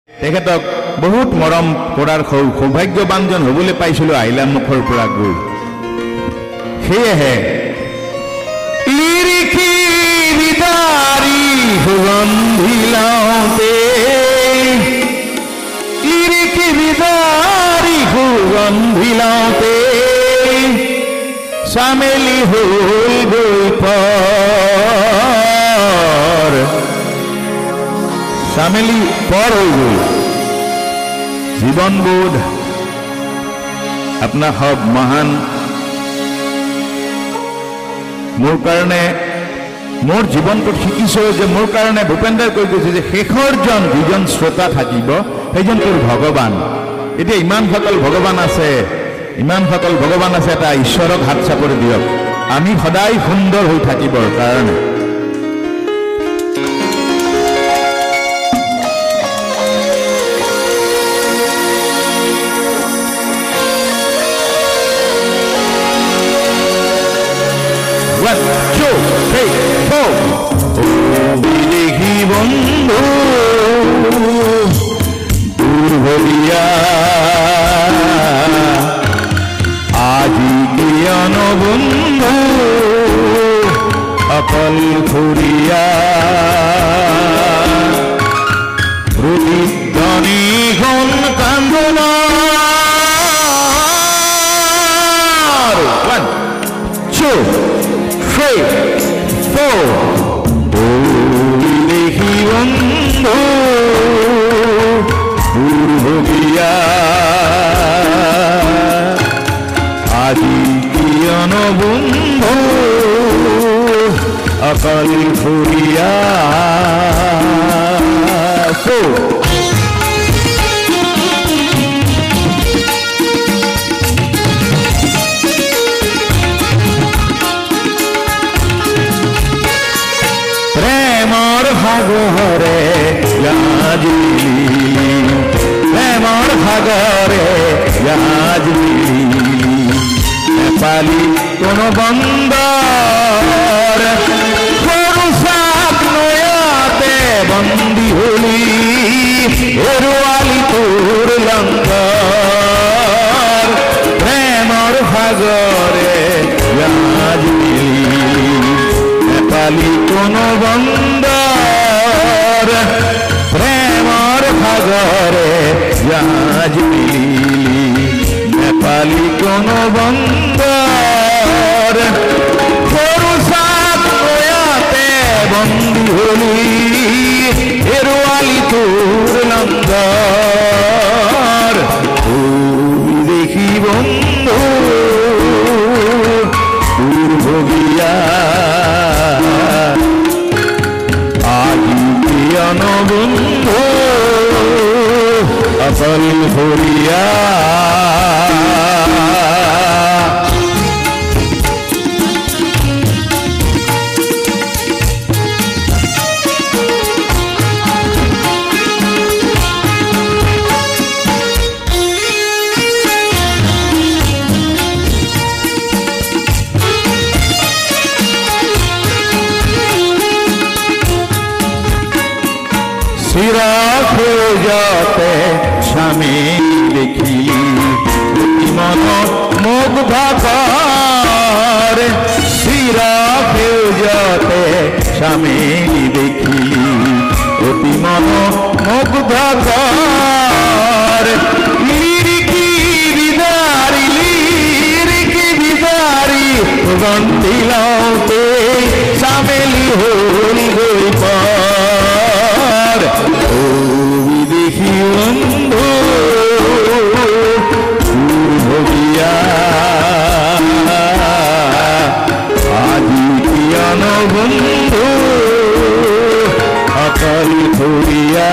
তেখেতক বহুত মৰম কৰাৰ সৌভাগ্যৱানজন হ'বলৈ পাইছিলোঁ আহিলা মুখৰ পৰা গৈ। সেয়েহে সুগন্ধি লাওঁতে সুগন্ধি লাওঁতে চামেলি হ'ল গৈ পৰ, চামেলি পৰ হৈ গ'ল। জীৱনবোধ আপোনাৰ সব মহান। মোৰ কাৰণে মোৰ জীৱনটোত শিকিছোঁ যে মোৰ কাৰণে ভূপেন্দ্ৰই কৈ গৈছে যে শেষৰজন যিজন শ্ৰোতা থাকিব সেইজন তোৰ ভগৱান। এতিয়া ইমানসকল ভগৱান আছে, ইমানসকল ভগৱান আছে, এটা ঈশ্বৰক হাত চাপৰি দিয়ক আমি সদায় সুন্দৰ হৈ থাকিবৰ কাৰণে। বিদেশী বন্ধু দুৰ্ভগীয়া আজি কিয়ন বন্ধু অকলশৰীয়া প্ৰতিধ্বনিখন কান্দোনৰ। 1 2 3 4 বিদেশী বন্ধু দুৰ্ভগীয়া আজি কিয়ন বন্ধু অকলশৰীয়া। প্ৰেমৰ সাগৰে লাজিলি, প্ৰেমৰ সাগৰে লাজিলি নেপালী কোনো বন্দৰ সৰু চাপ নয়াতে বন্দী হলি হেৰুৱালি তোৰ লংকৰ। প্ৰেমৰ সাগৰে লাজিলি নেপালী কোনো বন্দৰ প্ৰেমৰ সাগৰে লাজিলি নেপালী কোনো বন্দৰ সৰু চাপ নয়াতে বন্দী হলি হেৰুৱালি তোৰ লংকৰ। দেখি বন্ধু দুৰ্ভগীয়া আজি কিয়ন বন্ধু অকলশৰীয়া। চিৰসেউজতে স্বামী দেখিলি মনত মুগ্ধ কৰ। চিৰসেউজতে স্বামী দেখিলি অতি মনত মুগ্ধ কৰ। লিৰিকি বিদাৰি সুগন্ধি লাওঁতে চামেলি হ'ল গৈ পৰ। বিদেশী বন্ধু দুৰ্ভগীয়া আজি কিয়ন বন্ধু অকলশৰীয়া।